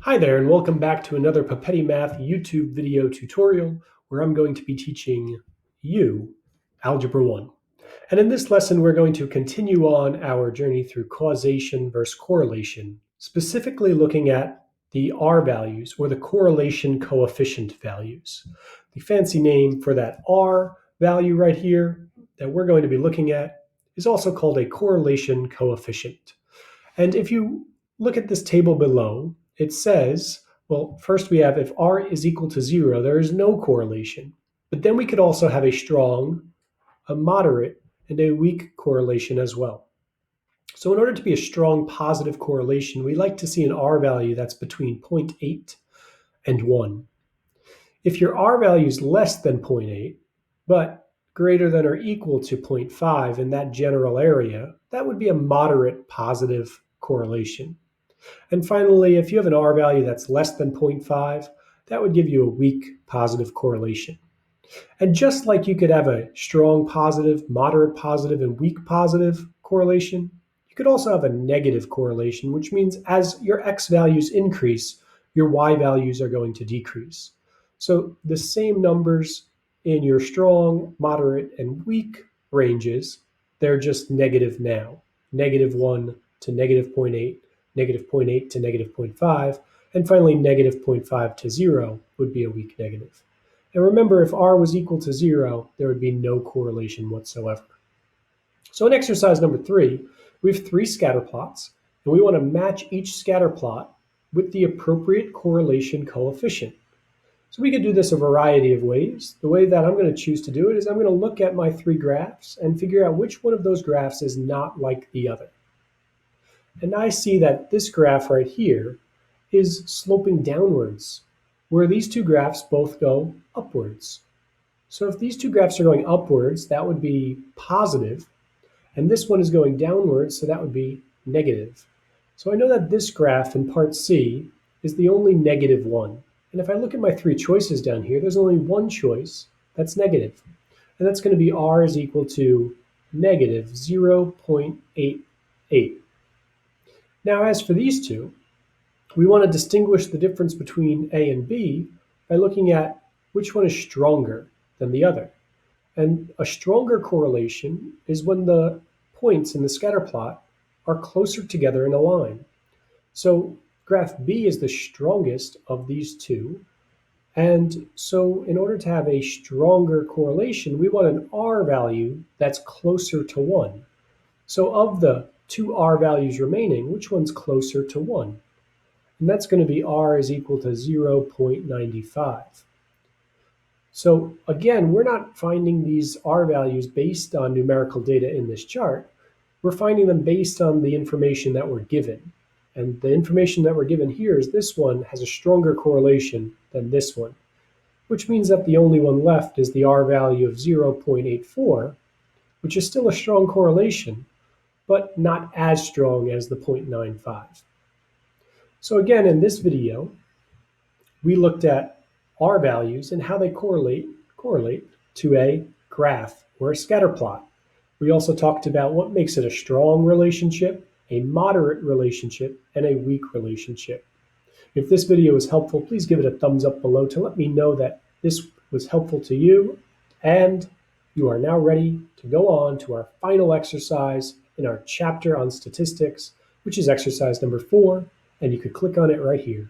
Hi there, and welcome back to another Papetti Math YouTube video tutorial where I'm going to be teaching you Algebra 1. And in this lesson, we're going to continue on our journey through causation versus correlation, specifically looking at the R values or the correlation coefficient values. The fancy name for that R value right here that we're going to be looking at is also called a correlation coefficient. And if you look at this table below, it says, well, first we have if R is equal to 0, there is no correlation. But then we could also have a strong, a moderate, and a weak correlation as well. So in order to be a strong positive correlation, we like to see an R value that's between 0.8 and 1. If your R value is less than 0.8, but greater than or equal to 0.5 in that general area, that would be a moderate positive correlation. And finally, if you have an R value that's less than 0.5, that would give you a weak positive correlation. And just like you could have a strong positive, moderate positive, and weak positive correlation, you could also have a negative correlation, which means as your X values increase, your Y values are going to decrease. So the same numbers in your strong, moderate, and weak ranges, they're just negative now. -1 to -0.8, -0.8 to -0.5, and finally -0.5 to 0 would be a weak negative. And remember, if R was equal to 0, there would be no correlation whatsoever. So in exercise number 3, we have 3 scatter plots, and we want to match each scatter plot with the appropriate correlation coefficient. So we could do this a variety of ways. The way that I'm going to choose to do it is I'm going to look at my 3 graphs and figure out which one of those graphs is not like the other. And I see that this graph right here is sloping downwards, where these 2 graphs both go upwards. So if these 2 graphs are going upwards, that would be positive, and this one is going downwards, so that would be negative. So I know that this graph in part C is the only negative one. And if I look at my 3 choices down here, there's only one choice that's negative. And that's going to be R is equal to negative 0.88. Now, as for these two, we want to distinguish the difference between A and B by looking at which one is stronger than the other. And a stronger correlation is when the points in the scatter plot are closer together in a line. So graph B is the strongest of these two. And so in order to have a stronger correlation, we want an R value that's closer to 1. So of the 2 R values remaining, which one's closer to 1? And that's going to be R is equal to 0.95. So again, we're not finding these R values based on numerical data in this chart. We're finding them based on the information that we're given. And the information that we're given here is this one has a stronger correlation than this one, which means that the only one left is the R value of 0.84, which is still a strong correlation, but not as strong as the 0.95. So again, in this video, we looked at R values and how they correlate to a graph or a scatter plot. We also talked about what makes it a strong relationship, a moderate relationship, and a weak relationship. If this video was helpful, please give it a thumbs up below to let me know that this was helpful to you, and you are now ready to go on to our final exercise in our chapter on statistics, which is exercise number 4, and you could click on it right here.